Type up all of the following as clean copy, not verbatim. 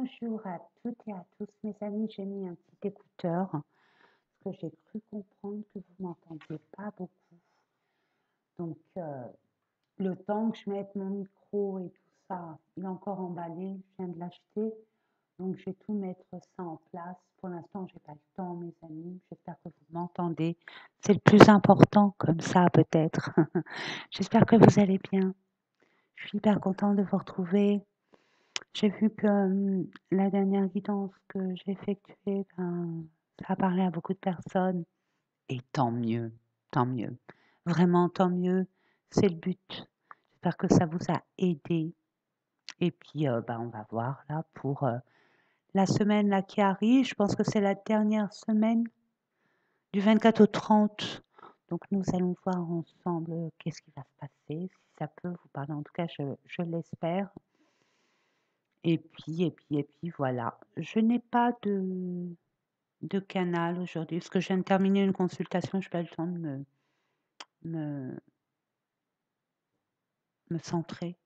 Bonjour à toutes et à tous, mes amis. J'ai mis un petit écouteur parce que j'ai cru comprendre que vous m'entendiez pas beaucoup. Donc, le temps que je mette mon micro et tout ça, il est encore emballé. Je viens de l'acheter. Donc, je vais tout mettre ça en place. Pour l'instant, j'ai pas le temps, mes amis. J'espère que vous m'entendez. C'est le plus important, comme ça, peut-être. J'espère que vous allez bien. Je suis hyper contente de vous retrouver. J'ai vu que la dernière guidance que j'ai effectuée, ben, ça a parlé à beaucoup de personnes. Et tant mieux, tant mieux. Vraiment, tant mieux. C'est le but. J'espère que ça vous a aidé. Et puis, ben, on va voir là pour la semaine là, qui arrive. Je pense que c'est la dernière semaine du 24 au 30. Donc, nous allons voir ensemble qu'est-ce qui va se passer. Si ça peut vous parler, en tout cas, je l'espère. Et puis voilà. Je n'ai pas de canal aujourd'hui, parce que je viens de terminer une consultation, je n'ai pas eu le temps de me, me centrer.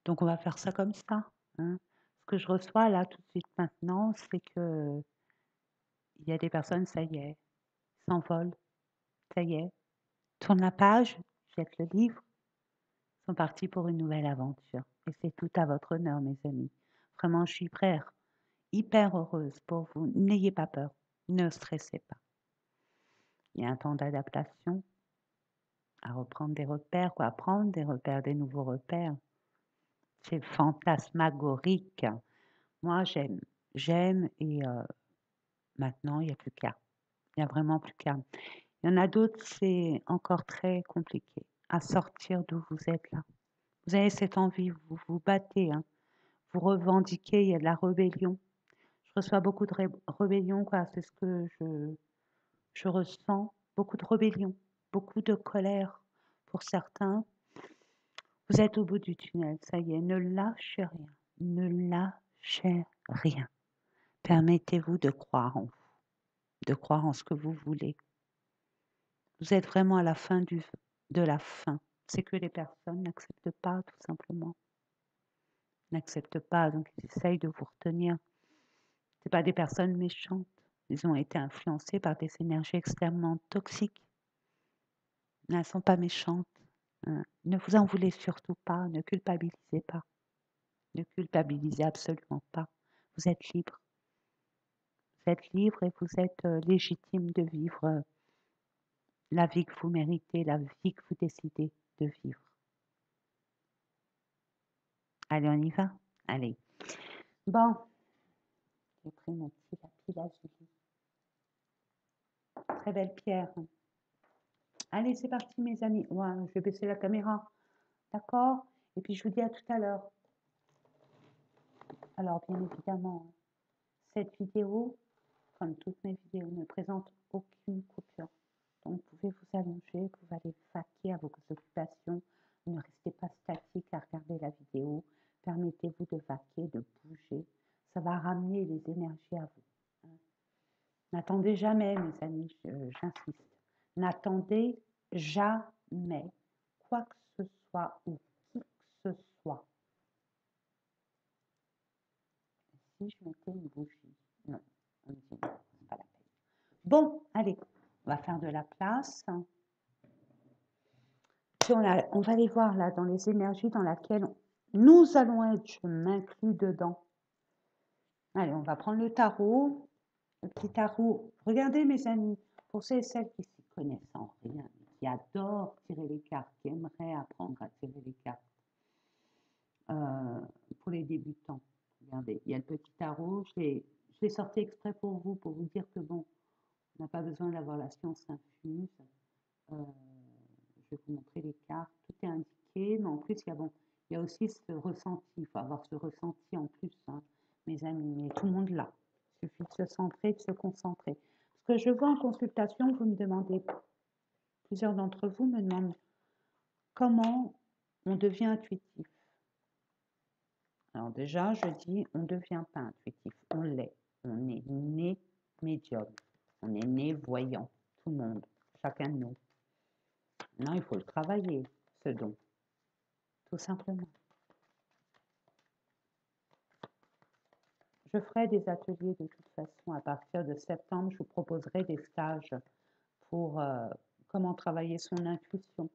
Donc on va faire ça comme ça, hein. Ce que je reçois là tout de suite maintenant, c'est que il y a des personnes, ça y est, s'envolent, ça y est, tournent la page, jettent le livre, sont partis pour une nouvelle aventure. Et c'est tout à votre honneur, mes amis. Vraiment, je suis hyper heureuse pour vous. N'ayez pas peur, ne stressez pas. Il y a un temps d'adaptation à reprendre des repères, quoi, à prendre des repères, des nouveaux repères. C'est fantasmagorique. Moi, j'aime et maintenant, il n'y a plus qu'à. Il n'y a vraiment plus qu'à. Il y en a d'autres, c'est encore très compliqué à sortir d'où vous êtes là. Vous avez cette envie, vous vous battez, hein, vous revendiquez, il y a de la rébellion. Je reçois beaucoup de rébellion, quoi, c'est ce que je ressens. Beaucoup de rébellion, beaucoup de colère pour certains. Vous êtes au bout du tunnel, ça y est, ne lâchez rien, ne lâchez rien. Permettez-vous de croire en vous, de croire en ce que vous voulez. Vous êtes vraiment à la fin de la fin. C'est que les personnes n'acceptent pas, tout simplement. N'acceptent pas, donc ils essayent de vous retenir. Ce pas des personnes méchantes. Ils ont été influencés par des énergies extrêmement toxiques. Elles ne sont pas méchantes, hein. Ne vous en voulez surtout pas, ne culpabilisez pas. Ne culpabilisez absolument pas. Vous êtes libre. Vous êtes libre et vous êtes légitime de vivre la vie que vous méritez, la vie que vous décidez de vivre. Allez, on y va? Allez. Bon, j'ai pris mon petit lapis lazuli. Très belle pierre. Allez, c'est parti, mes amis. Ouais, je vais baisser la caméra. D'accord? Et puis, je vous dis à tout à l'heure. Alors, bien évidemment, cette vidéo, comme toutes mes vidéos, ne présente aucune coupure. Donc, vous pouvez vous allonger, vous pouvez aller vaquer à vos occupations. Ne restez pas statique à regarder la vidéo. Permettez-vous de vaquer, de bouger. Ça va ramener les énergies à vous. N'attendez jamais, mes amis, j'insiste. N'attendez jamais quoi que ce soit ou qui que ce soit. Si je mettais une bougie, non, on me dit non, c'est pas la peine. Bon, allez, on va faire de la place. Puis on va aller voir là dans les énergies dans lesquelles nous allons être, je m'inclus dedans. Allez, on va prendre le tarot, le petit tarot. Regardez mes amis, pour ceux et celles qui s'y connaissent en rien, qui adorent tirer les cartes, qui aimeraient apprendre à tirer les cartes, pour les débutants. Regardez, il y a le petit tarot, je l'ai sorti exprès pour vous dire que bon, on n'a pas besoin d'avoir la science infuse. Je vais vous montrer les cartes, tout est indiqué, mais en plus, il y a aussi ce ressenti, il faut avoir ce ressenti en plus, hein, mes amis, mais tout le monde l'a. Il suffit de se centrer, de se concentrer. Ce que je vois en consultation, vous me demandez, plusieurs d'entre vous me demandent comment on devient intuitif. Alors déjà, je dis, on ne devient pas intuitif, on l'est. On est né médium, on est né voyant, tout le monde, chacun de nous. Maintenant, il faut le travailler, ce don, tout simplement. Je ferai des ateliers de toute façon à partir de septembre. Je vous proposerai des stages pour comment travailler son intuition.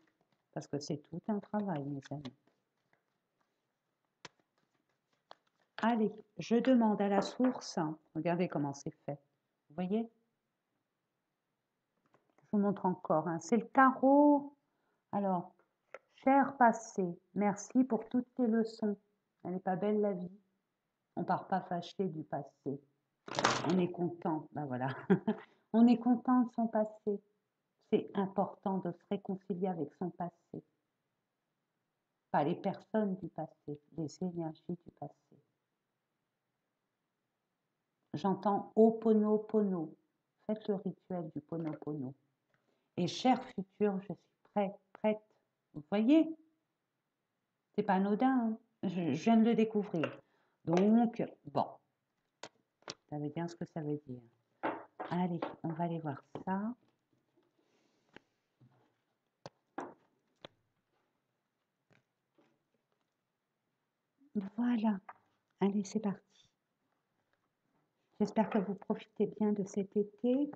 Parce que c'est tout un travail, mes amis. Allez, je demande à la source. Regardez comment c'est fait. Vous voyez? Je vous montre encore. C'est le tarot. Alors, cher passé, merci pour toutes tes leçons. Elle n'est pas belle la vie. On part pas fâché du passé. On est content. Ben voilà. On est content de son passé. C'est important de se réconcilier avec son passé. Pas les personnes du passé, les énergies du passé. J'entends Ho'oponopono. Faites le rituel du Ponopono. Et cher futur, je suis prête. Vous voyez? C'est pas anodin, hein, je viens de le découvrir. Donc, bon, vous savez bien ce que ça veut dire. Allez, on va aller voir ça. Voilà. Allez, c'est parti. J'espère que vous profitez bien de cet été.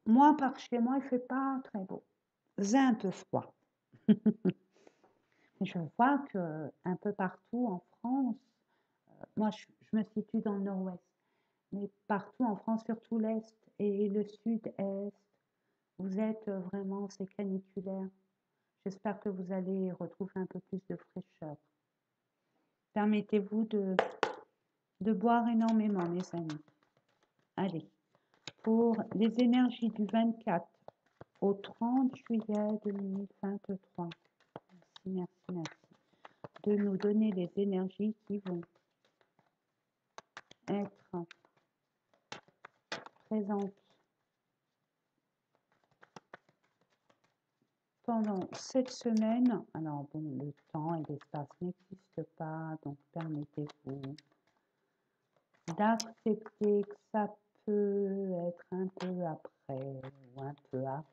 Moi, par chez moi, il ne fait pas très beau. C'est un peu froid. Je vois que un peu partout en France, moi je me situe dans le nord-ouest, mais partout en France, surtout l'est et le sud-est, vous êtes vraiment, c'est caniculaire. J'espère que vous allez retrouver un peu plus de fraîcheur. Permettez-vous de boire énormément, mes amis. Allez, pour les énergies du 24 au 30 juillet 2023. Merci. De nous donner les énergies qui vont être présentes pendant cette semaine. Alors bon, le temps et l'espace n'existent pas, donc permettez-vous d'accepter que ça peut être un peu après ou un peu avant.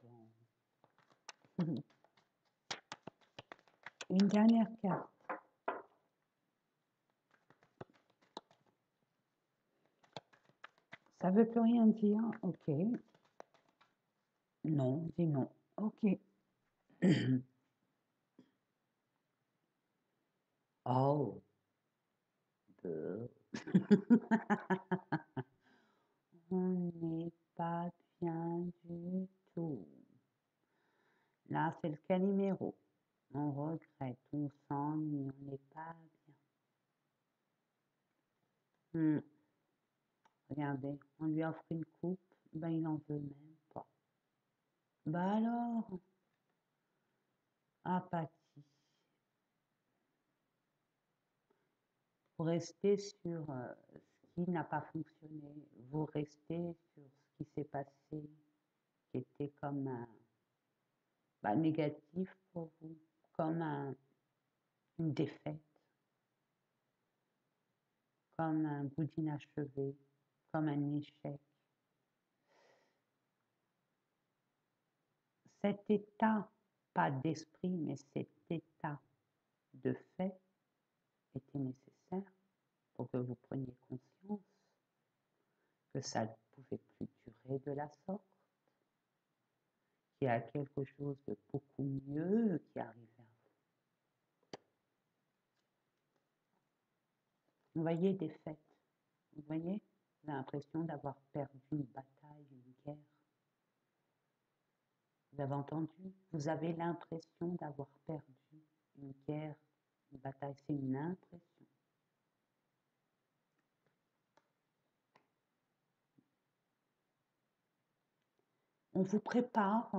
Une dernière carte. Ça veut plus rien dire. Ok. Non, dis non. Ok. Oh. On n'est pas bien du tout. Là, c'est le caliméro. On regrette, on s'ennuie, on n'est pas bien. Regardez, on lui offre une coupe, ben il n'en veut même pas. Bah alors, apathie. Vous restez sur ce qui n'a pas fonctionné. Vous restez sur ce qui s'est passé, qui était comme un négatif pour vous, comme une défaite, comme un bout d'inachevé, comme un échec. Cet état, pas d'esprit, mais cet état de fait était nécessaire pour que vous preniez conscience que ça ne pouvait plus durer de la sorte, qu'il y a quelque chose de beaucoup mieux qui arrivait à vous. Vous voyez des faits, vous voyez l'impression d'avoir perdu une bataille, une guerre. Vous avez entendu? Vous avez l'impression d'avoir perdu une guerre, une bataille, c'est une impression. On vous prépare,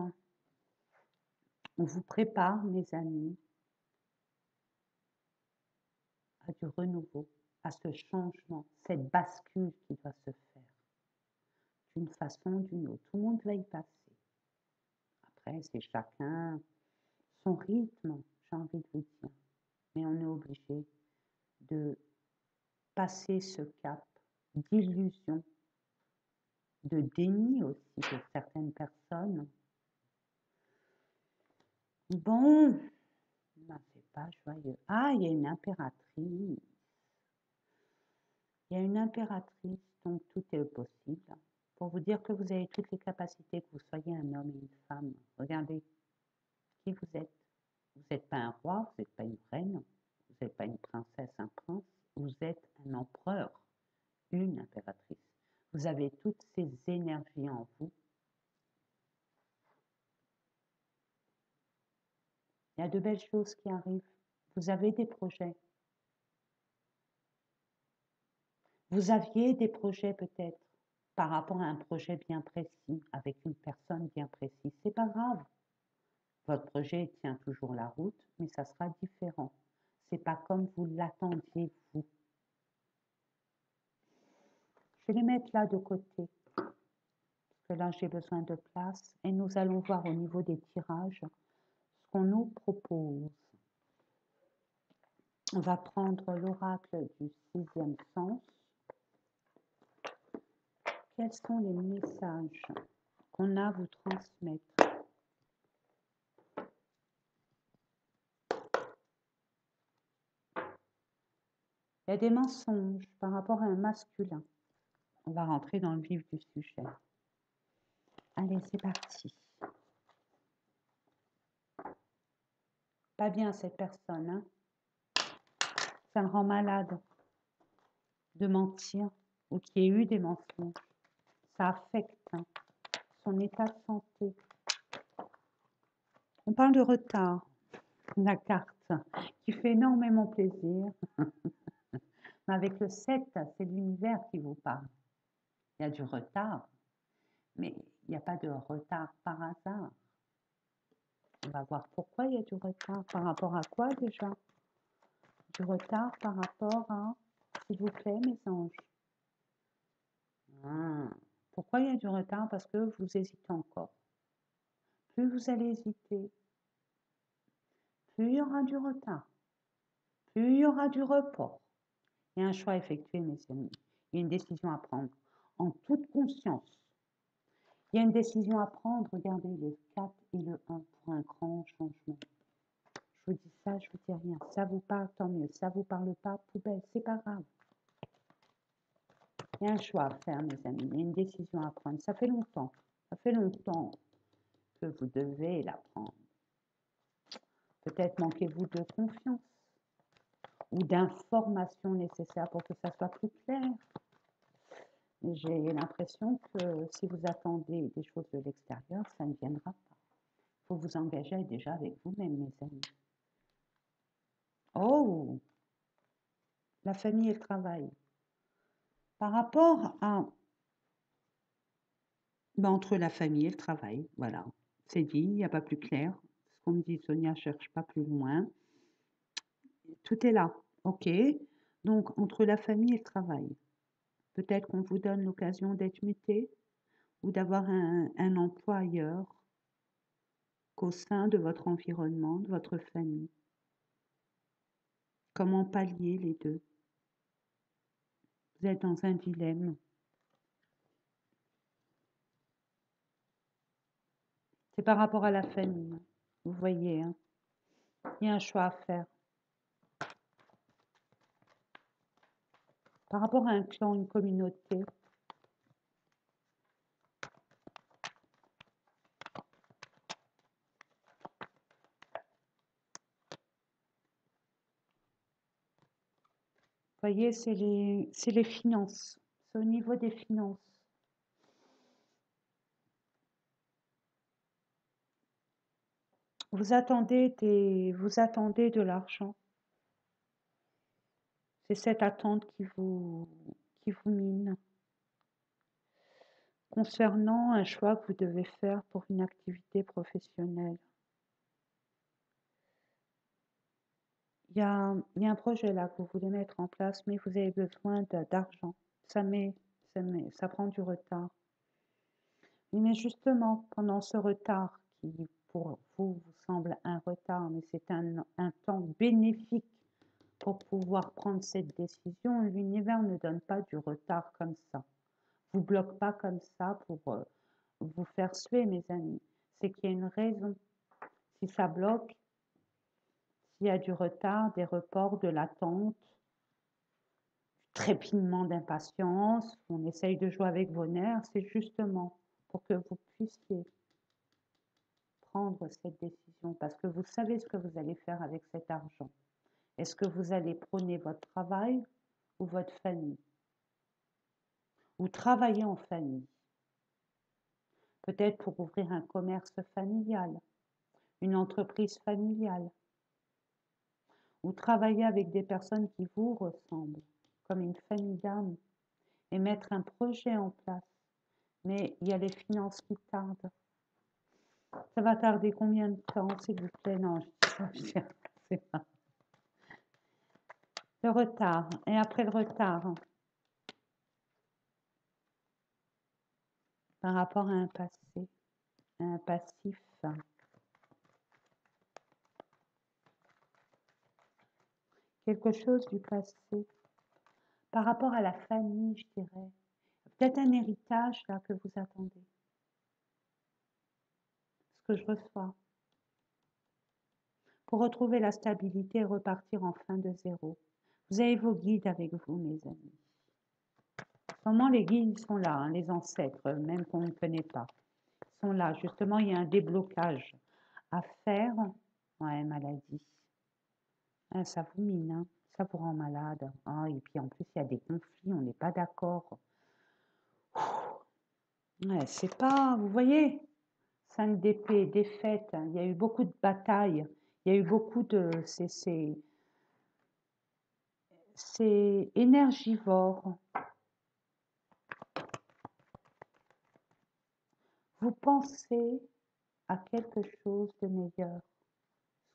mes amis, à du renouveau, à ce changement, cette bascule qui doit se faire d'une façon ou d'une autre. Tout le monde va y passer. Après, c'est chacun son rythme, j'ai envie de vous dire. Mais on est obligé de passer ce cap d'illusion, de déni aussi pour certaines personnes. Bon, ben, c'est pas joyeux. Ah, il y a une impératrice. Il Il y a une impératrice, donc tout est possible. Pour vous dire que vous avez toutes les capacités, que vous soyez un homme et une femme. Regardez qui vous êtes. Vous n'êtes pas un roi, vous n'êtes pas une reine, vous n'êtes pas une princesse, un prince. Vous êtes un empereur, une impératrice. Vous avez toutes ces énergies en vous. Il y a de belles choses qui arrivent. Vous avez des projets. Vous aviez des projets peut-être par rapport à un projet bien précis, avec une personne bien précise. C'est pas grave. Votre projet tient toujours la route, mais ça sera différent. C'est pas comme vous l'attendiez vous. Je vais les mettre là de côté, parce que là j'ai besoin de place, et nous allons voir au niveau des tirages ce qu'on nous propose. On va prendre l'oracle du sixième sens. Quels sont les messages qu'on a à vous transmettre? Il y a des mensonges par rapport à un masculin. On va rentrer dans le vif du sujet. Allez, c'est parti. Pas bien cette personne, hein? Ça le rend malade de mentir ou qu'il y ait eu des mensonges. Ça affecte son état de santé. On parle de retard, la carte, qui fait énormément plaisir. Mais avec le 7, c'est l'univers qui vous parle. Il y a du retard, mais il n'y a pas de retard par hasard. On va voir pourquoi il y a du retard. Par rapport à quoi déjà? Du retard par rapport à, s'il vous plaît, mes anges. Pourquoi il y a du retard? Parce que vous hésitez encore. Plus vous allez hésiter, plus il y aura du retard, plus il y aura du report. Il y a un choix à effectuer, mes amis. Il y a une décision à prendre en toute conscience. Il y a une décision à prendre. Regardez le 4 et le 1 pour un grand changement. Je vous dis ça, je vous dis rien. Ça vous parle, tant mieux. Ça vous parle pas, poubelle, c'est pas grave. Il y a un choix à faire, mes amis. Il y a une décision à prendre. Ça fait longtemps que vous devez la prendre. Peut-être manquez-vous de confiance ou d'informations nécessaires pour que ça soit plus clair. Mais j'ai l'impression que si vous attendez des choses de l'extérieur, ça ne viendra pas. Il faut vous engager déjà avec vous-même, mes amis. Oh, la famille et le travail. Par rapport à... entre la famille et le travail, voilà. C'est dit, il n'y a pas plus clair. Ce qu'on me dit, Sonia, cherche pas plus loin. Tout est là, ok. Donc, entre la famille et le travail, peut-être qu'on vous donne l'occasion d'être muté ou d'avoir un emploi ailleurs qu'au sein de votre environnement, de votre famille. Comment pallier les deux? Vous êtes dans un dilemme. C'est par rapport à la famille. Vous voyez, hein. Il y a un choix à faire. Par rapport à un clan, une communauté, vous voyez, c'est les finances. C'est au niveau des finances. Vous attendez de l'argent. C'est cette attente qui vous mine. Concernant un choix que vous devez faire pour une activité professionnelle. Il y a un projet là que vous voulez mettre en place, mais vous avez besoin d'argent. Ça prend du retard. Oui, mais justement, pendant ce retard, qui pour vous semble un retard, mais c'est un temps bénéfique pour pouvoir prendre cette décision, l'univers ne donne pas du retard comme ça. Vous bloque pas comme ça pour vous faire suer, mes amis. C'est qu'il y a une raison. Si ça bloque, s'il y a du retard, des reports, de l'attente, trépinement d'impatience, on essaye de jouer avec vos nerfs, c'est justement pour que vous puissiez prendre cette décision, parce que vous savez ce que vous allez faire avec cet argent. Est-ce que vous allez prôner votre travail ou votre famille? Ou travailler en famille? Peut-être pour ouvrir un commerce familial, une entreprise familiale, ou travailler avec des personnes qui vous ressemblent, comme une famille d'âmes, et mettre un projet en place. Mais il y a les finances qui tardent. Ça va tarder combien de temps, s'il vous plaît? Non, je dis ça, c'est pas. Le retard. Et après le retard, par rapport à un passé, à un passif, quelque chose du passé, par rapport à la famille, je dirais. Peut-être un héritage là que vous attendez. Ce que je reçois. Pour retrouver la stabilité et repartir en fin de zéro. Vous avez vos guides avec vous, mes amis. En ce moment, les guides sont là, hein, les ancêtres, même qu'on ne connaît pas. Ils sont là. Justement, il y a un déblocage à faire. Ouais, maladie. Ah, ça vous mine, hein. Ça vous rend malade. Ah, et puis en plus, il y a des conflits, on n'est pas d'accord. Ouais, c'est pas, vous voyez, 5 d'épée, défaite, hein. Il y a eu beaucoup de batailles. Il y a eu beaucoup de... C'est énergivore. Vous pensez à quelque chose de meilleur.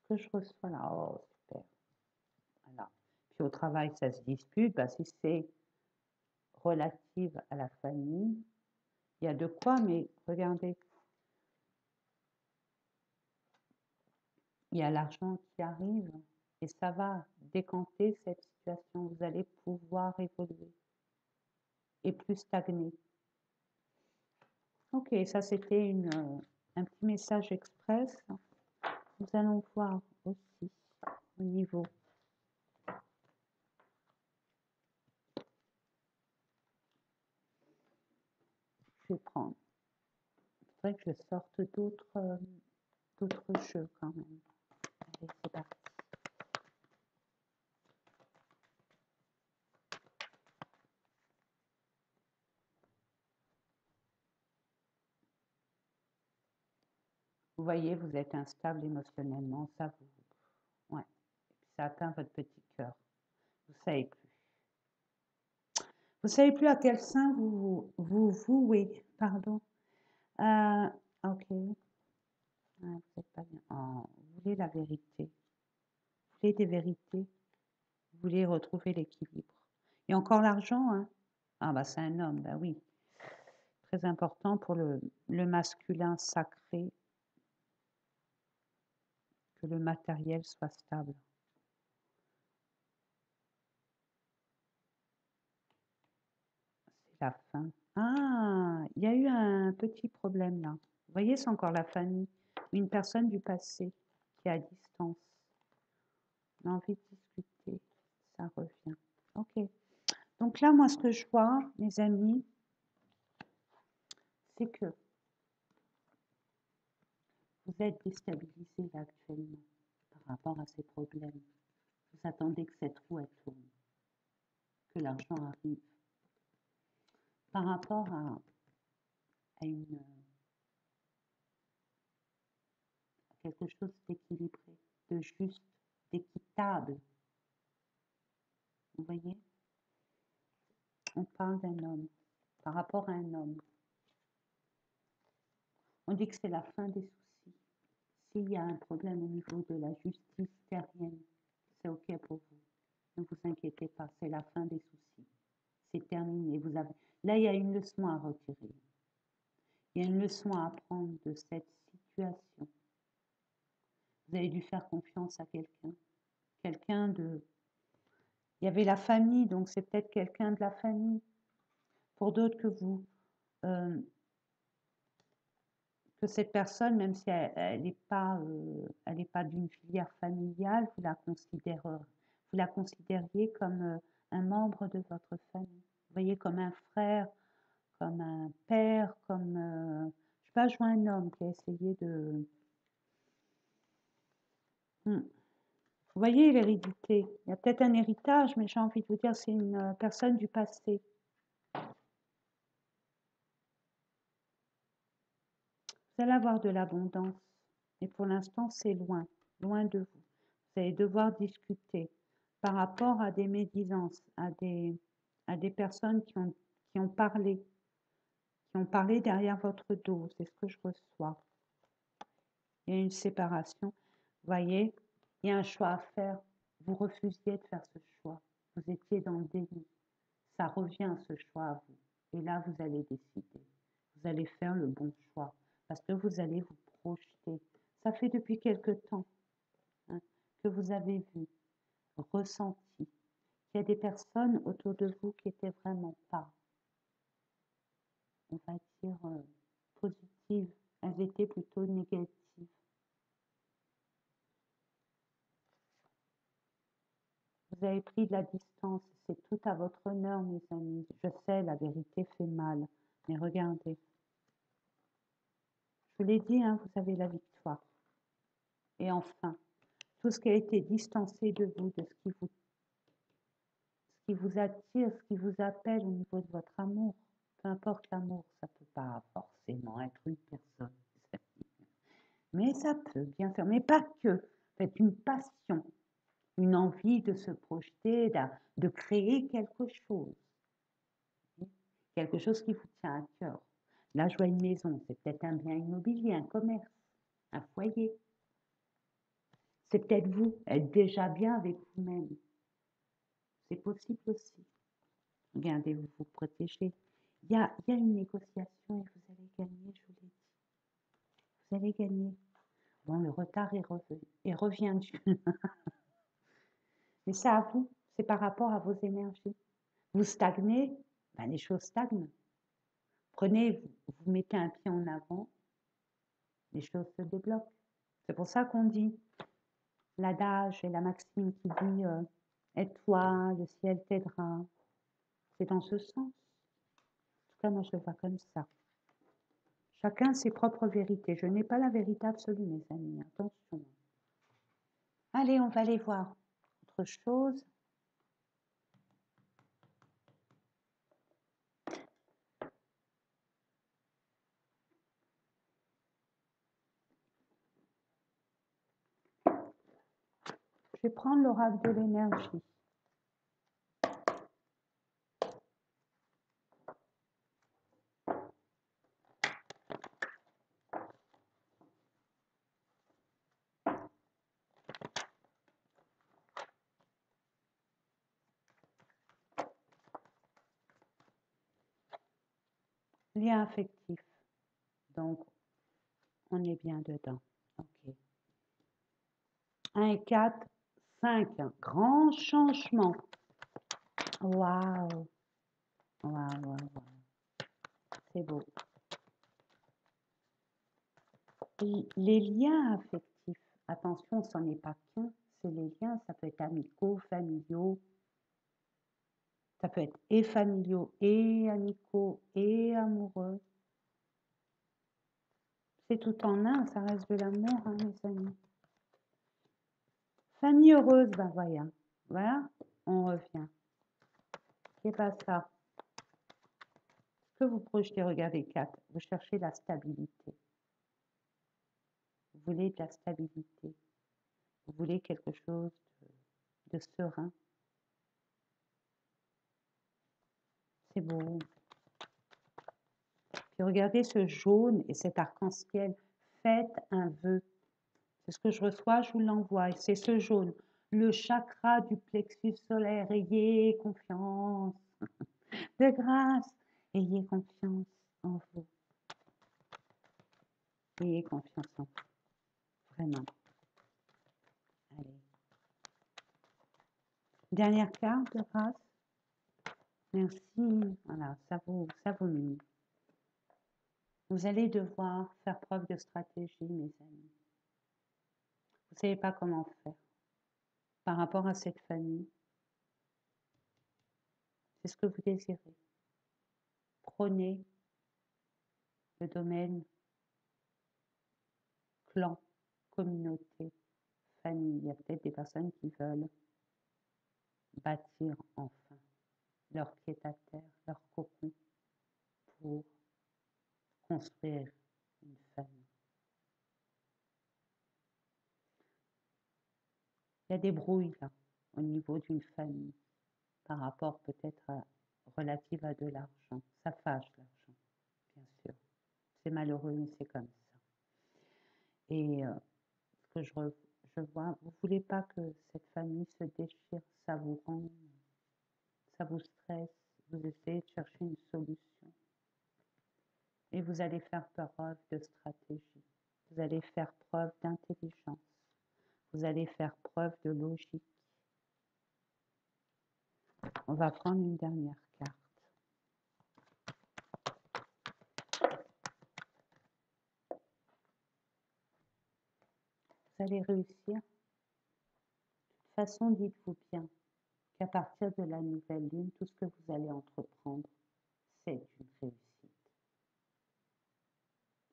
Ce que je reçois là, oh super. Voilà. Puis au travail, ça se dispute. Bah, si c'est relative à la famille, il y a de quoi, mais regardez, il y a l'argent qui arrive et ça va décanter cette situation. Vous allez pouvoir évoluer et plus stagner. Ok, ça c'était un petit message express. Nous allons voir aussi au niveau. Je vais prendre. Il faudrait que je sorte d'autres jeux quand même. Allez, c'est parti. Vous voyez, vous êtes instable émotionnellement, ça vous. Ouais. Et puis ça atteint votre petit cœur. Vous savez plus. Vous savez plus à quel sein vous vouez. Pardon. Ok. Ah, vous n'êtes pas bien. Oh, vous voulez la vérité. Vous voulez des vérités. Vous voulez retrouver l'équilibre. Et encore l'argent, hein. Ah bah c'est un homme, bah oui. Très important pour le masculin sacré, que le matériel soit stable. C'est la fin. Ah, il y a eu un petit problème là. Vous voyez, c'est encore la famille. Une personne du passé qui est à distance. On a envie de discuter. Ça revient. Ok. Donc là, moi, ce que je vois, mes amis, c'est que vous êtes déstabilisés là actuellement par rapport à ces problèmes. Vous attendez que cette roue elle tourne, que l'argent arrive. Par rapport à quelque chose d'équilibré, de juste, d'équitable. Vous voyez? On parle d'un homme. Par rapport à un homme. On dit que c'est la fin des soucis. S'il y a un problème au niveau de la justice terrienne, c'est OK pour vous. Ne vous inquiétez pas, c'est la fin des soucis. C'est terminé. Là, il y a une leçon à retirer. Il y a une leçon à apprendre de cette situation. Vous avez dû faire confiance à quelqu'un. Quelqu'un de... Il y avait la famille, donc c'est peut-être quelqu'un de la famille. Pour d'autres que vous... que cette personne, même si elle n'est pas, pas d'une filière familiale, vous la considériez comme un membre de votre famille. Vous voyez, comme un frère, comme un père, comme... je sais pas, je vois un homme qui a essayé de... Vous voyez l'hérédité. Il y a peut-être un héritage, mais j'ai envie de vous dire, c'est une personne du passé. Vous allez avoir de l'abondance. Et pour l'instant, c'est loin, loin de vous. Vous allez devoir discuter par rapport à des médisances, à des personnes qui ont parlé derrière votre dos. C'est ce que je reçois. Il y a une séparation. Vous voyez, il y a un choix à faire. Vous refusiez de faire ce choix. Vous étiez dans le déni. Ça revient, ce choix à vous. Et là, vous allez décider. Vous allez faire le bon choix. Parce que vous allez vous projeter. Ça fait depuis quelque temps, hein, que vous avez vu, ressenti, qu'il y a des personnes autour de vous qui étaient vraiment pas, on va dire, positives. Elles étaient plutôt négatives. Vous avez pris de la distance. C'est tout à votre honneur, mes amis. Je sais, la vérité fait mal. Mais regardez. Je vous l'ai dit, hein, vous avez la victoire. Et enfin, tout ce qui a été distancé de vous, de ce qui vous attire, ce qui vous appelle au niveau de votre amour, peu importe l'amour, ça ne peut pas forcément être une personne, mais ça peut, bien sûr, mais pas que. C'est une passion, une envie de se projeter, de créer quelque chose qui vous tient à cœur. Là, je vois une maison, c'est peut-être un bien immobilier, un commerce, un foyer. C'est peut-être vous, être déjà bien avec vous-même. C'est possible aussi. Regardez, vous vous protégez. Il y a une négociation et vous allez gagner, je vous l'ai dit. Vous allez gagner. Bon, le retard est revient. Mais c'est à vous, c'est par rapport à vos énergies. Vous stagnez, ben les choses stagnent. Prenez, vous mettez un pied en avant, les choses se débloquent. C'est pour ça qu'on dit l'adage et la maxime qui dit aide-toi, le ciel t'aidera. C'est dans ce sens. En tout cas, moi, je le vois comme ça. Chacun ses propres vérités. Je n'ai pas la vérité absolue, mes amis. Attention. Allez, on va aller voir autre chose. Je vais prendre l'oracle de l'énergie. Lien affectif. Donc, on est bien dedans. OK. 1 et 4, 5. Grand changement. Waouh. Waouh, waouh, waouh. C'est beau. Les liens affectifs, attention, ce n'est pas qu'un, c'est les liens, ça peut être amicaux, familiaux, ça peut être et familiaux, et amicaux, et amoureux. C'est tout en un, ça reste de l'amour, hein, mes amis. Famille heureuse, ben voilà, on revient. C'est pas ça. Ce que vous projetez, regardez 4, vous cherchez la stabilité. Vous voulez de la stabilité. Vous voulez quelque chose de serein. C'est beau. Puis regardez ce jaune et cet arc-en-ciel. Faites un vœu. C'est ce que je reçois, je vous l'envoie. Et c'est ce jaune. Le chakra du plexus solaire. Ayez confiance. De grâce. Ayez confiance en vous. Ayez confiance en vous. Vraiment. Allez. Dernière carte de grâce. Merci. Voilà, ça vaut mieux. Vous allez devoir faire preuve de stratégie, mes amis. Vous ne savez pas comment faire par rapport à cette famille. C'est ce que vous désirez. Prenez le domaine clan, communauté, famille. Il y a peut-être des personnes qui veulent bâtir enfin leur pied-à-terre, leur cocon pour construire une famille. Il y a des brouilles là, au niveau d'une famille, par rapport peut-être relative à de l'argent. Ça fâche l'argent, bien sûr. C'est malheureux, mais c'est comme ça. Et ce que je vois, vous voulez pas que cette famille se déchire, ça vous rend, ça vous stresse, vous essayez de chercher une solution. Et vous allez faire preuve de stratégie, vous allez faire preuve d'intelligence, vous allez faire preuve de logique. On va prendre une dernière carte. Vous allez réussir. De toute façon, dites-vous bien qu'à partir de la nouvelle lune, tout ce que vous allez entreprendre, c'est une réussite.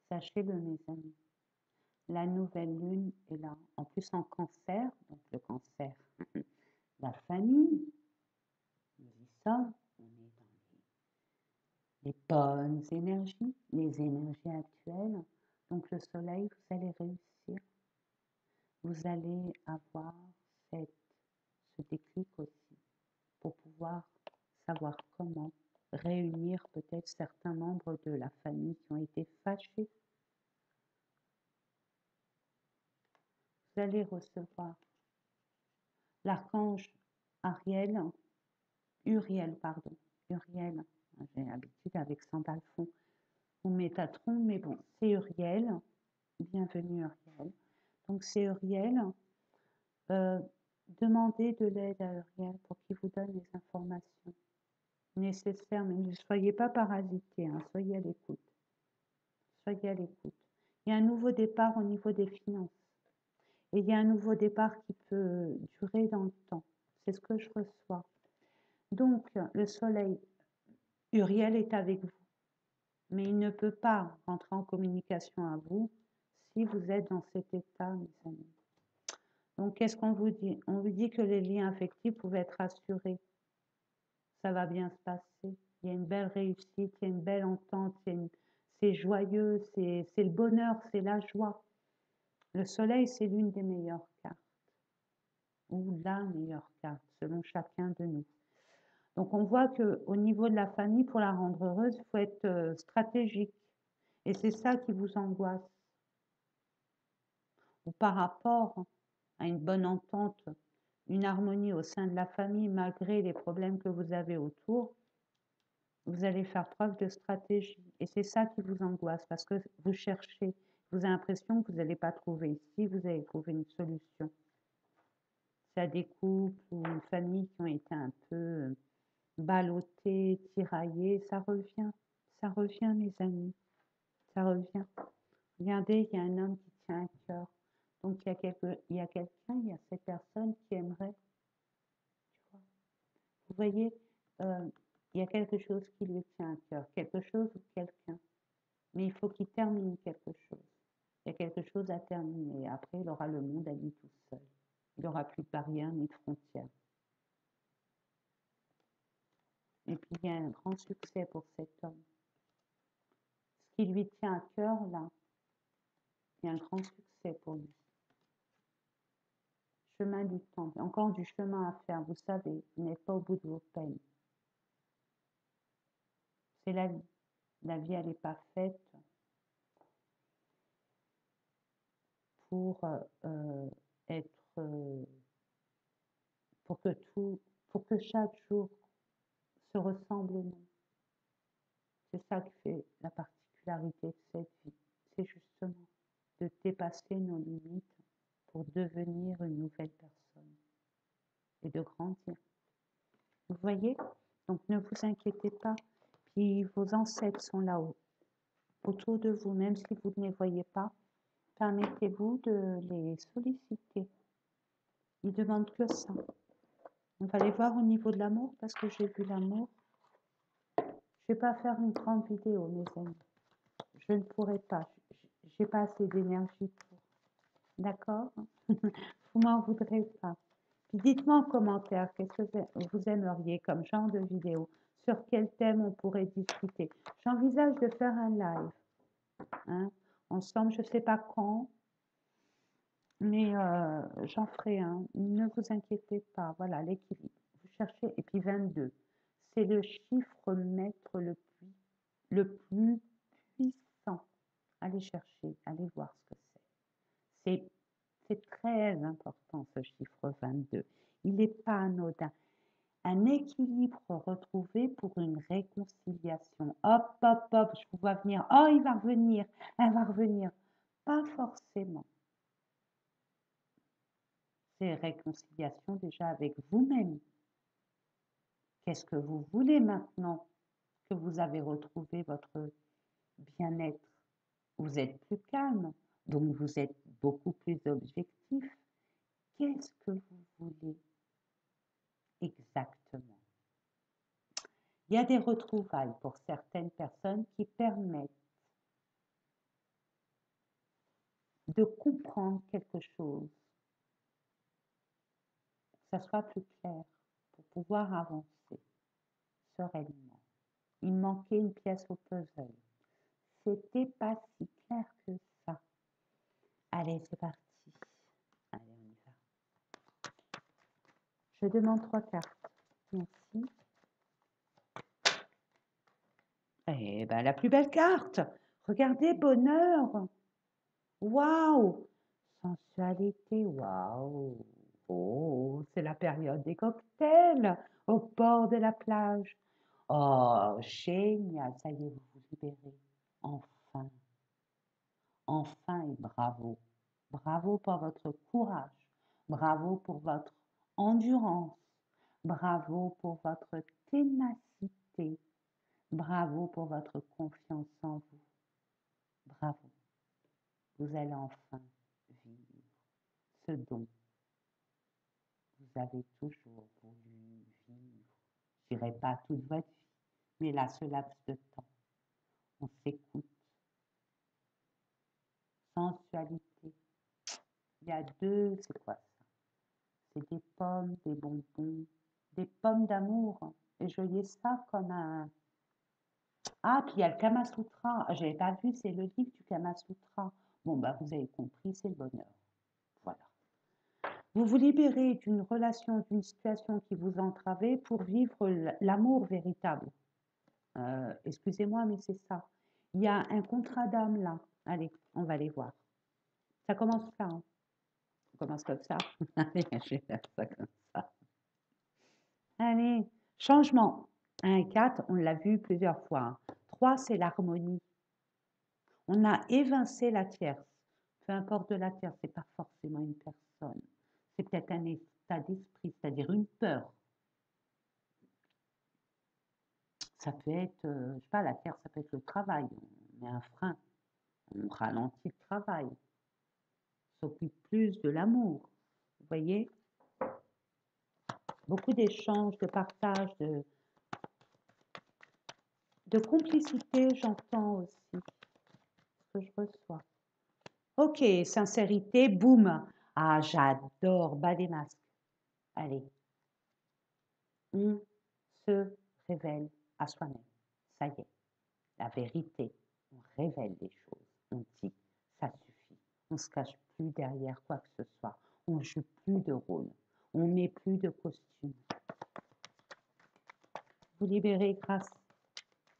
Sachez-le, mes amis, la nouvelle lune est là, en plus en cancer, donc le cancer, la famille, nous y sommes, on est dans les bonnes énergies, les énergies actuelles. Donc le soleil, vous allez réussir. Vous allez avoir ce déclic aussi pour pouvoir savoir comment réunir peut-être certains membres de la famille qui ont été fâchés. Vous allez recevoir l'archange Uriel, j'ai l'habitude avec Sandalphon ou Métatron, mais bon, c'est Uriel, bienvenue Uriel. Donc c'est Uriel, demandez de l'aide à Uriel pour qu'il vous donne les informations nécessaires, mais ne soyez pas parasité, hein, soyez à l'écoute. Soyez à l'écoute. Il y a un nouveau départ au niveau des finances. Et il y a un nouveau départ qui peut durer dans le temps. C'est ce que je reçois. Donc, le soleil, Uriel est avec vous. Mais il ne peut pas rentrer en communication à vous si vous êtes dans cet état, mes amis. Donc, qu'est-ce qu'on vous dit? On vous dit que les liens affectifs pouvaient être assurés. Ça va bien se passer. Il y a une belle réussite, il y a une belle entente, c'est joyeux, c'est le bonheur, c'est la joie. Le soleil, c'est l'une des meilleures cartes, ou la meilleure carte, selon chacun de nous. Donc on voit qu'au niveau de la famille, pour la rendre heureuse, il faut être stratégique. Et c'est ça qui vous angoisse. Ou par rapport à une bonne entente, une harmonie au sein de la famille, malgré les problèmes que vous avez autour, vous allez faire preuve de stratégie. Et c'est ça qui vous angoisse, parce que vous cherchez, vous avez l'impression que vous n'allez pas trouver. Ici, vous allez trouver une solution. S'il y a des couples ou une famille qui ont été un peu ballottés, tiraillés, ça revient, mes amis, ça revient. Regardez, il y a un homme qui tient à cœur. Donc, il y a quelqu'un, il y a cette personne qui aimerait, tu vois. Vous voyez, il y a quelque chose qui lui tient à cœur, quelque chose ou quelqu'un. Mais il faut qu'il termine quelque chose. Il y a quelque chose à terminer. Après, il aura le monde à lui tout seul. Il n'aura plus de barrières ni de frontières. Et puis, il y a un grand succès pour cet homme. Ce qui lui tient à cœur, là, il y a un grand succès pour lui. Chemin du temps. Encore du chemin à faire. Vous savez, vous n'êtes pas au bout de vos peines. C'est la vie. La vie, elle n'est pas faite pour être... pour que chaque jour se ressemble, non. C'est ça qui fait la particularité de cette vie. C'est justement de dépasser nos limites pour devenir une nouvelle personne et de grandir. Vous voyez? Donc ne vous inquiétez pas. Puis vos ancêtres sont là-haut, autour de vous, même si vous ne les voyez pas. Permettez-vous de les solliciter. Ils ne demandent que ça. On va aller voir au niveau de l'amour parce que j'ai vu l'amour. Je vais pas faire une grande vidéo, mes amis. Je ne pourrai pas. J'ai pas assez d'énergie pour. D'accord? Vous m'en voudrez pas. Puis dites-moi en commentaire qu'est-ce que vous aimeriez comme genre de vidéo, sur quel thème on pourrait discuter. J'envisage de faire un live, hein, ensemble, je ne sais pas quand, mais j'en ferai un. Ne vous inquiétez pas. Voilà, l'équilibre. Vous cherchez, et puis 22. C'est le chiffre maître le plus puissant. Allez chercher, allez voir ce que c'est. C'est très important ce chiffre 22. Il n'est pas anodin. Un équilibre retrouvé pour une réconciliation. Hop, hop, hop, je vous vois venir. Oh, il va revenir, elle va revenir. Pas forcément. C'est réconciliation déjà avec vous-même. Qu'est-ce que vous voulez maintenant que vous avez retrouvé votre bien-être? Vous êtes plus calme, donc vous êtes beaucoup plus objectif. Qu'est-ce que vous voulez exactement? Il y a des retrouvailles pour certaines personnes qui permettent de comprendre quelque chose, que ça soit plus clair, pour pouvoir avancer sereinement. Il manquait une pièce au puzzle. C'était pas si clair que ça. Allez, c'est parti. Allez, on y va. Je demande 3 cartes. Merci. Eh ben, la plus belle carte. Regardez, bonheur. Waouh! Sensualité, waouh! Oh, c'est la période des cocktails au bord de la plage. Oh, génial, ça y est, vous vous libérez. Enfin, enfin et bravo. Bravo pour votre courage. Bravo pour votre endurance. Bravo pour votre ténacité. Bravo pour votre confiance en vous. Bravo. Vous allez enfin vivre ce dont vous avez toujours voulu vivre. Je dirais pas toute votre vie, mais là, ce laps de temps, on s'écoute. Sensualité. Il y a deux, c'est quoi ça? C'est des pommes, des bonbons, des pommes d'amour. Et je voyais ça comme un... Ah, puis il y a le Kama Sutra. Ah, j'avais pas vu, c'est le livre du Kama Sutra. Bon, bah, vous avez compris, c'est le bonheur. Voilà. Vous vous libérez d'une relation, d'une situation qui vous entravait pour vivre l'amour véritable. Excusez-moi, mais c'est ça. Il y a un contrat d'âme là. Allez, on va aller voir. Ça commence là. Hein. On commence comme ça. Allez, je vais faire ça comme ça. Allez, changement. 1 et 4, on l'a vu plusieurs fois. Hein. 3, c'est l'harmonie. On a évincé la tierce. Peu importe de la tierce, c'est pas forcément une personne. C'est peut-être un état d'esprit, c'est-à-dire une peur. Ça peut être, je sais pas, la tierce, ça peut être le travail. On met un frein, on ralentit le travail. On s'occupe plus de l'amour. Vous voyez? Beaucoup d'échanges, de partage, de complicité, j'entends aussi ce que je reçois. Ok, sincérité, boum. Ah, j'adore, bas des masques. Allez, on se révèle à soi-même. Ça y est, la vérité. On révèle les choses. On dit, ça suffit. On ne se cache plus derrière quoi que ce soit. On ne joue plus de rôle. On met plus de costume. Vous libérez grâce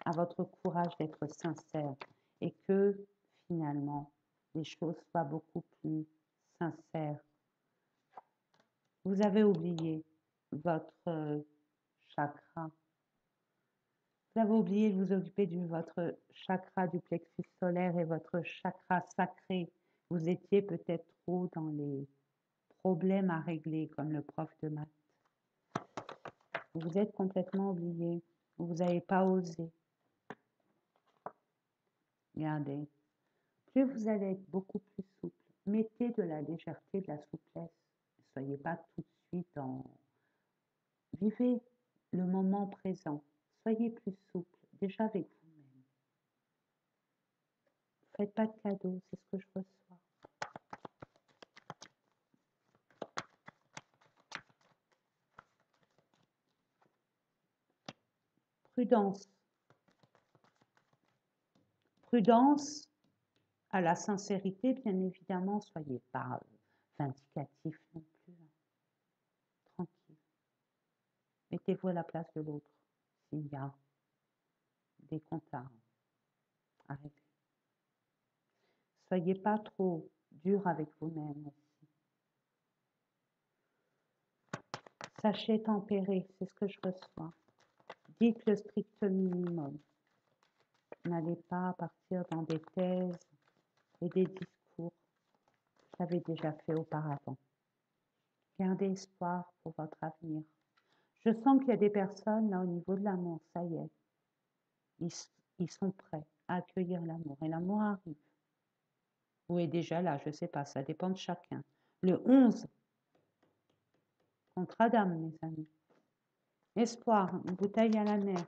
à votre courage d'être sincère et que finalement les choses soient beaucoup plus sincères. Vous avez oublié votre chakra. Vous avez oublié de vous occuper de votre chakra du plexus solaire et votre chakra sacré. Vous étiez peut-être trop dans les problèmes à régler comme le prof de maths. Vous êtes complètement oublié. Vous n'avez pas osé. Regardez. Plus vous allez être beaucoup plus souple. Mettez de la légèreté, de la souplesse. Ne soyez pas tout de suite en... Vivez le moment présent. Soyez plus souple. déjà avec vous-même. Faites pas de cadeaux, c'est ce que je reçois. Prudence. Prudence à la sincérité, bien évidemment, soyez pas vindicatif non plus. Hein. Tranquille. Mettez-vous à la place de l'autre. S'il y a des comptes à régler. Soyez pas trop dur avec vous-même aussi. Sachez tempérer, c'est ce que je reçois. Dites le strict minimum. N'allez pas partir dans des thèses et des discours que j'avais déjà fait auparavant. Gardez espoir pour votre avenir. Je sens qu'il y a des personnes là au niveau de l'amour, ça y est, ils sont prêts à accueillir l'amour et l'amour arrive. Ou est déjà là, je ne sais pas, ça dépend de chacun. Le 11, contre Adam, mes amis. Espoir, une bouteille à la mer.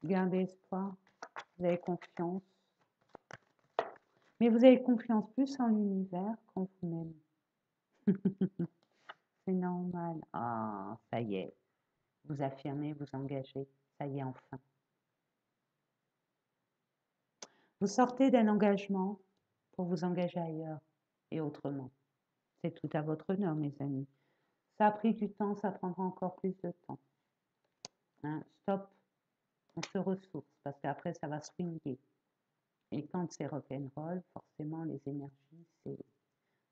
Gardez espoir, vous avez confiance. Mais vous avez confiance plus en l'univers qu'en vous-même. C'est normal. Ah, ça y est. Vous affirmez, vous engagez. Ça y est, enfin. Vous sortez d'un engagement pour vous engager ailleurs et autrement. C'est tout à votre honneur, mes amis. Ça a pris du temps, ça prendra encore plus de temps. Hein, stop, on se ressource parce qu'après ça va swinguer. Et quand c'est rock'n'roll, forcément les énergies, c'est...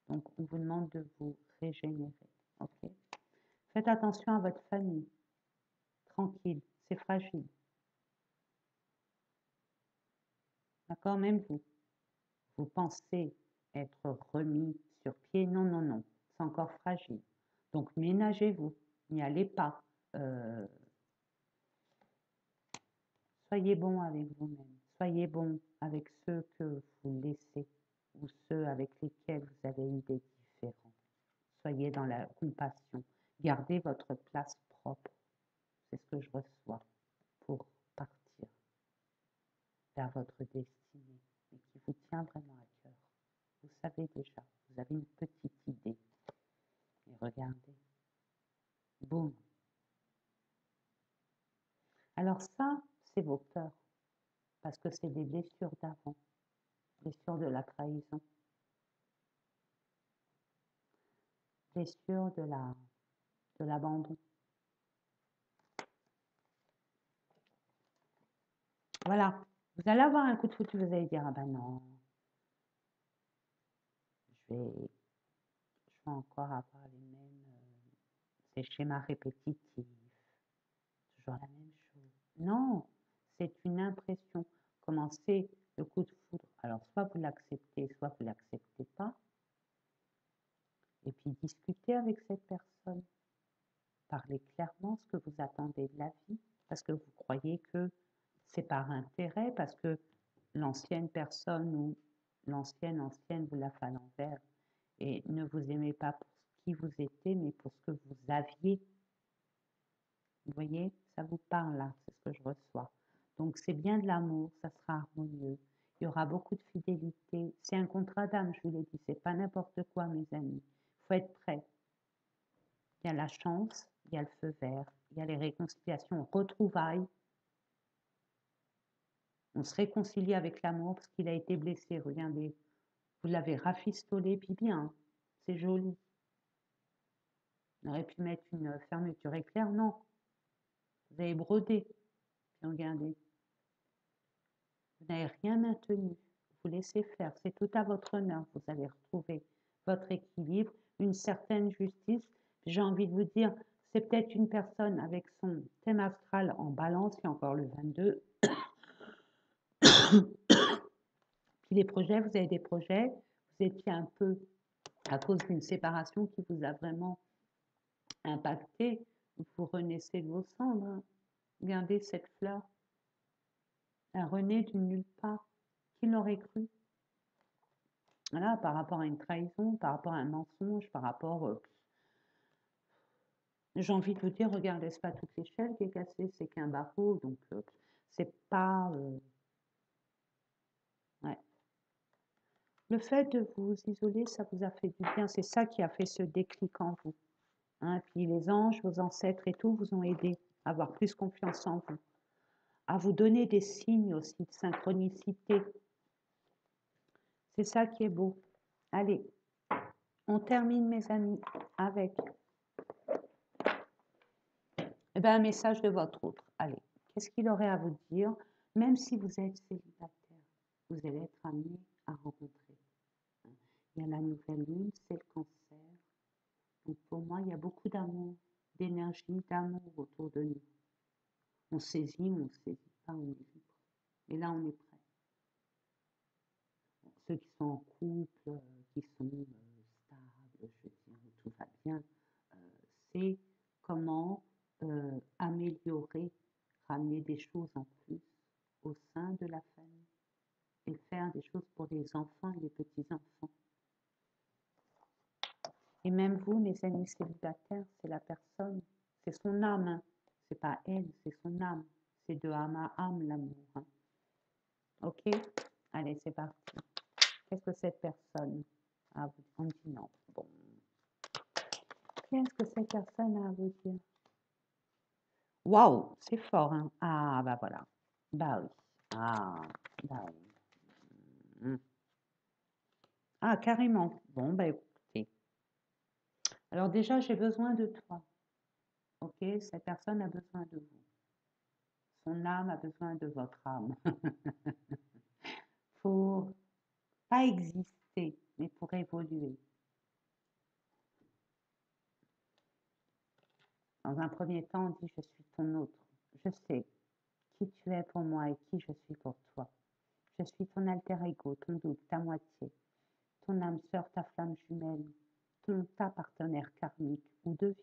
Donc on vous demande de vous régénérer. Ok. Faites attention à votre famille. Tranquille, c'est fragile. D'accord, même vous. Vous pensez être remis sur pied. Non, non, non. C'est encore fragile. Donc ménagez-vous. N'y allez pas. Soyez bon avec vous-même. Soyez bon avec ceux que vous laissez ou ceux avec lesquels vous avez eu des différends. Soyez dans la compassion. Gardez votre place propre. C'est ce que je reçois pour partir vers votre destinée et qui vous tient vraiment à cœur. Vous savez déjà, vous avez une petite idée. Et regardez, boum. Alors ça, c'est vos peurs, parce que c'est des blessures d'avant, blessures de la trahison, blessures de l'abandon. Voilà, vous allez avoir un coup de foudre, vous allez dire, ah ben non, je vais encore avoir les mêmes, ces schémas répétitifs, toujours la même chose. Non, c'est une impression. Commencez le coup de foudre. Alors, soit vous l'acceptez, soit vous ne l'acceptez pas. Et puis, discutez avec cette personne. Parlez clairement ce que vous attendez de la vie, parce que vous croyez que c'est par intérêt, parce que l'ancienne personne ou l'ancienne, vous la fait à l'envers et ne vous aimez pas pour qui vous étiez, mais pour ce que vous aviez. Vous voyez, ça vous parle là, c'est ce que je reçois. Donc c'est bien de l'amour, ça sera harmonieux. Il y aura beaucoup de fidélité. C'est un contrat d'âme, je vous l'ai dit, c'est pas n'importe quoi, mes amis. Il faut être prêt. Il y a la chance, il y a le feu vert, il y a les réconciliations, retrouvailles. On se réconcilie avec l'amour parce qu'il a été blessé. Regardez, vous l'avez rafistolé, puis bien, c'est joli. On aurait pu mettre une fermeture éclair, non. Vous avez brodé, puis regardez. Vous n'avez rien maintenu. Vous laissez faire, c'est tout à votre honneur. Vous allez retrouver votre équilibre, une certaine justice. J'ai envie de vous dire, c'est peut-être une personne avec son thème astral en balance, il y a encore le 22. Puis les projets, vous avez des projets, vous étiez un peu à cause d'une séparation qui vous a vraiment impacté, vous renaissez de vos cendres. Hein. Regardez cette fleur, elle renaît du nulle part. Qui l'aurait cru? Voilà, par rapport à une trahison, par rapport à un mensonge, par rapport J'ai envie de vous dire, regardez, c'est pas toute l'échelle qui est cassée, c'est qu'un barreau, donc c'est pas... ouais. Le fait de vous isoler, ça vous a fait du bien, c'est ça qui a fait ce déclic en vous. Hein. Puis les anges, vos ancêtres et tout vous ont aidé à avoir plus confiance en vous, à vous donner des signes aussi de synchronicité. C'est ça qui est beau. Allez, on termine mes amis avec un message de votre autre. Allez, qu'est-ce qu'il aurait à vous dire? Même si vous êtes célibataire, vous allez être amené à rencontrer. Il y a la nouvelle lune, c'est le cancer. Donc pour moi, il y a beaucoup d'amour, d'énergie, d'amour autour de nous. On saisit ou on ne saisit pas, on est libre. Et là, on est prêt. Bon, ceux qui sont en couple, qui sont stables, je veux dire, où tout va bien, c'est comment améliorer, ramener des choses en plus au sein de la famille et faire des choses pour les enfants et les petits-enfants. Et même vous, mes amis célibataires, c'est la personne, c'est son âme, hein. C'est pas elle, c'est son âme. C'est de âme à âme l'amour. Hein. Ok? Allez, c'est parti. Qu'est-ce que cette personne a à vous dire? On dit non. Bon. Qu'est-ce que cette personne a à vous dire? Waouh, c'est fort, hein? Ah, bah voilà. Bah oui. Ah, bah oui. Ah, carrément. Bon, bah écoutez. Alors déjà, j'ai besoin de toi. Ok? Cette personne a besoin de vous. Son âme a besoin de votre âme. Pour pas exister, mais pour évoluer. Dans un premier temps, on dit je suis ton autre. Je sais qui tu es pour moi et qui je suis pour toi. Je suis ton alter ego, ton double, ta moitié, ton âme sœur, ta flamme jumelle, ta partenaire karmique ou de vie.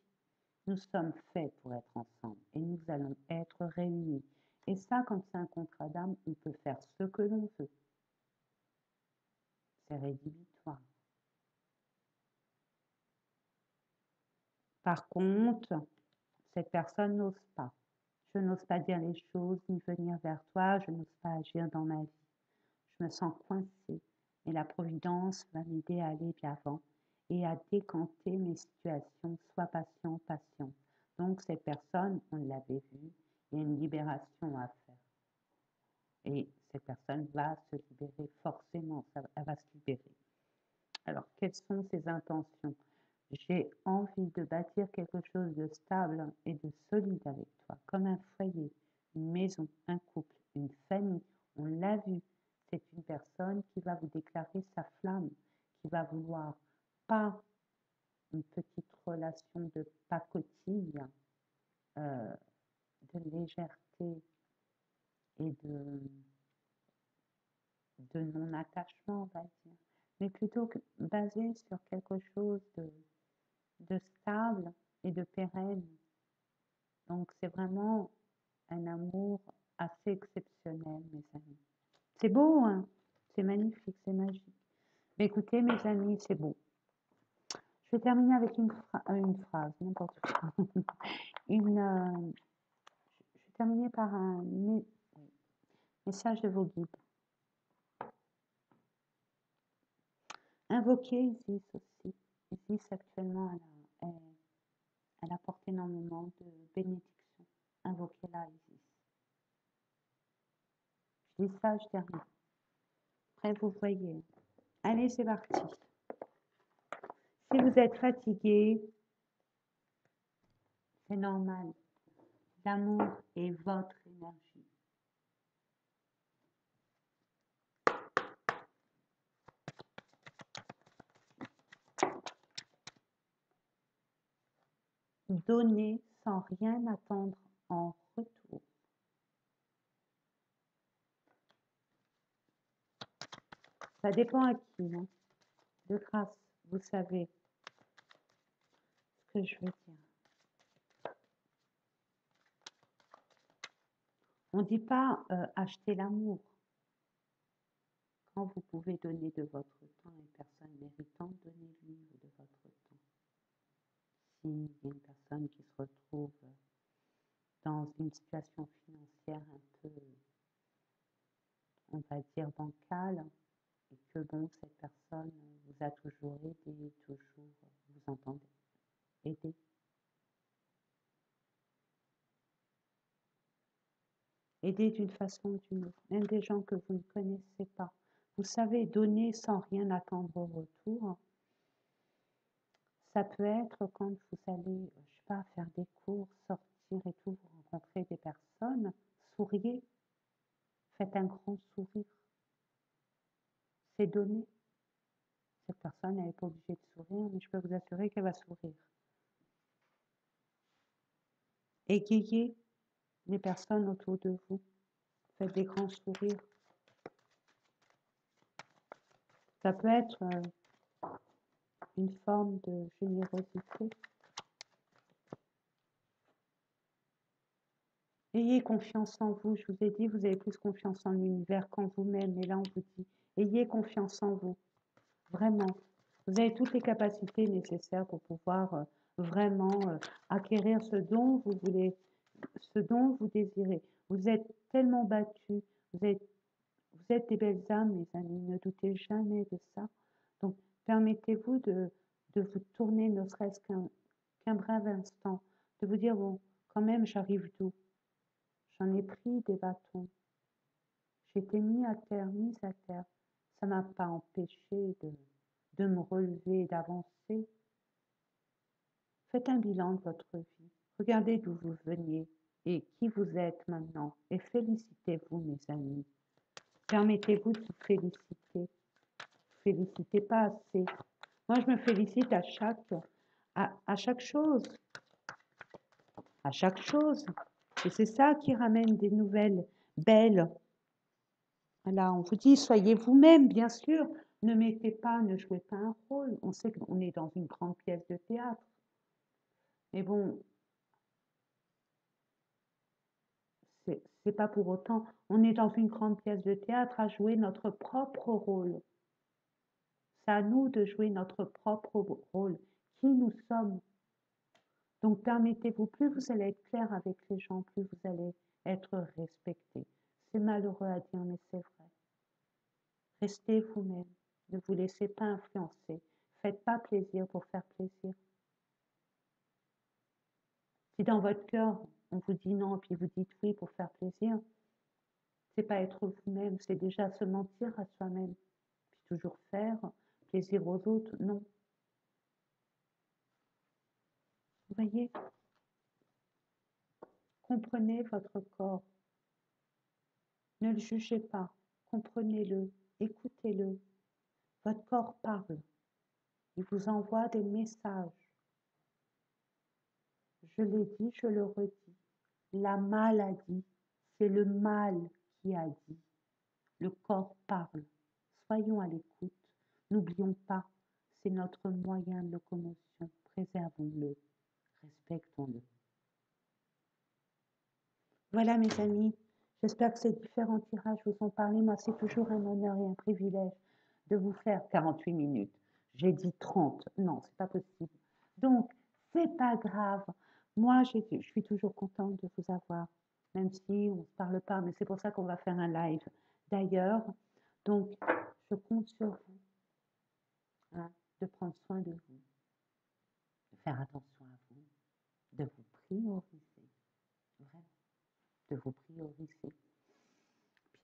Nous sommes faits pour être ensemble et nous allons être réunis. Et ça, quand c'est un contrat d'âme, on peut faire ce que l'on veut. C'est rédhibitoire. Par contre, cette personne n'ose pas. Je n'ose pas dire les choses ni venir vers toi, je n'ose pas agir dans ma vie. Je me sens coincée, mais la Providence va m'aider à aller de l'avant et à décanter mes situations. Sois patient, patient. Donc cette personne, on l'avait vu, il y a une libération à faire. Et cette personne va se libérer forcément, elle va se libérer. Alors, quelles sont ses intentions? J'ai envie de bâtir quelque chose de stable et de solide avec toi, comme un foyer, une maison, un couple, une famille. On l'a vu, c'est une personne qui va vous déclarer sa flamme, qui va vouloir pas une petite relation de pacotille, euh, de légèreté et de non-attachement, on va dire, mais plutôt que basé sur quelque chose de stable et de pérenne. Donc c'est vraiment un amour assez exceptionnel, mes amis. C'est beau, hein? C'est magnifique, c'est magique. Mais écoutez, mes amis, c'est beau. Je vais terminer avec une phrase, n'importe quoi. Je vais terminer par un message de vos guides. Invoquez Isis aussi. Isis, actuellement, elle apporte énormément de bénédictions. Invoquez-la, Isis. Je dis ça, je termine. Après, vous voyez. Allez, c'est parti. Si vous êtes fatigué, c'est normal. L'amour est votre énergie. Donnez sans rien attendre en retour. Ça dépend à qui, hein. De grâce, vous savez ce que je veux dire. On ne dit pas acheter l'amour. Quand vous pouvez donner de votre temps à une personne méritante, donnez-lui de votre temps. S'il y a une personne qui se situation financière un peu, on va dire, bancale, et que bon, cette personne vous a toujours aidé, toujours vous entendez aider. Aider d'une façon ou d'une autre, même des gens que vous ne connaissez pas. Vous savez, donner sans rien attendre au retour, ça peut être quand vous allez, je sais pas, faire des courses, sortir et tout, vous rencontrez des personnes, souriez, faites un grand sourire, c'est donner. Cette personne, elle n'est pas obligée de sourire, mais je peux vous assurer qu'elle va sourire. Égayez les personnes autour de vous, faites des grands sourires. Ça peut être une forme de générosité. Ayez confiance en vous. Je vous ai dit, vous avez plus confiance en l'univers qu'en vous-même. Et là, on vous dit, ayez confiance en vous. Vraiment. Vous avez toutes les capacités nécessaires pour pouvoir vraiment acquérir ce dont vous voulez, ce dont vous désirez. Vous êtes tellement battus. Vous êtes des belles âmes, les amis. Ne doutez jamais de ça. Donc, permettez-vous de vous tourner, ne serait-ce qu'un bref instant, de vous dire, bon, quand même, j'arrive d'où? J'en ai pris des bâtons. J'ai été mise à terre. Ça ne m'a pas empêché de me relever, d'avancer. Faites un bilan de votre vie. Regardez d'où vous veniez et qui vous êtes maintenant. Et félicitez-vous, mes amis. Permettez-vous de vous féliciter. Félicitez pas assez. Moi, je me félicite à chaque chose. À chaque chose. Et c'est ça qui ramène des nouvelles belles. Voilà, on vous dit, soyez vous-même, bien sûr. Ne jouez pas un rôle. On sait qu'on est dans une grande pièce de théâtre. Mais bon, c'est pas pour autant. On est dans une grande pièce de théâtre à jouer notre propre rôle. C'est à nous de jouer notre propre rôle. Qui nous sommes. Donc permettez-vous, plus vous allez être clair avec les gens, plus vous allez être respecté. C'est malheureux à dire, mais c'est vrai. Restez vous-même. Ne vous laissez pas influencer. Faites pas plaisir pour faire plaisir. Si dans votre cœur, on vous dit non, puis vous dites oui pour faire plaisir, c'est pas être vous-même, c'est déjà se mentir à soi-même. Puis toujours faire plaisir aux autres, non. Vous voyez, comprenez votre corps. Ne le jugez pas. Comprenez-le, écoutez-le. Votre corps parle. Il vous envoie des messages. Je l'ai dit, je le redis. La maladie, c'est le mal qui a dit. Le corps parle. Soyons à l'écoute. N'oublions pas, c'est notre moyen de locomotion. Préservons-le. Respectons-le. Voilà mes amis, j'espère que ces différents tirages vous ont parlé. Moi, c'est toujours un honneur et un privilège de vous faire 48 minutes. J'ai dit 30. Non, c'est pas possible. Donc, c'est pas grave. Moi, je suis toujours contente de vous avoir, même si on ne se parle pas, mais c'est pour ça qu'on va faire un live d'ailleurs. Donc, je compte sur vous, hein, de prendre soin de vous, de faire attention à vous, de vous prioriser, vraiment, de vous prioriser, puis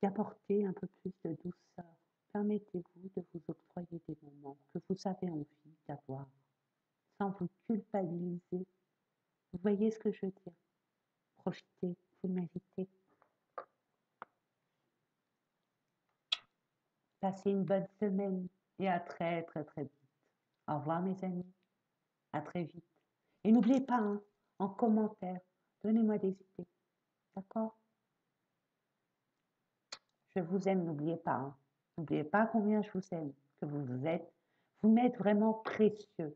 d'apporter un peu plus de douceur. Permettez-vous de vous octroyer des moments que vous avez envie d'avoir, sans vous culpabiliser. Vous voyez ce que je veux dire? Profitez, vous le méritez. Passez une bonne semaine et à très très très vite. Au revoir mes amis, à très vite. Et n'oubliez pas, hein, en commentaire, donnez-moi des idées, d'accord? Je vous aime, n'oubliez pas, hein. N'oubliez pas combien je vous aime, que vous êtes, vous m'êtes vraiment précieux,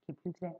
qui plus est.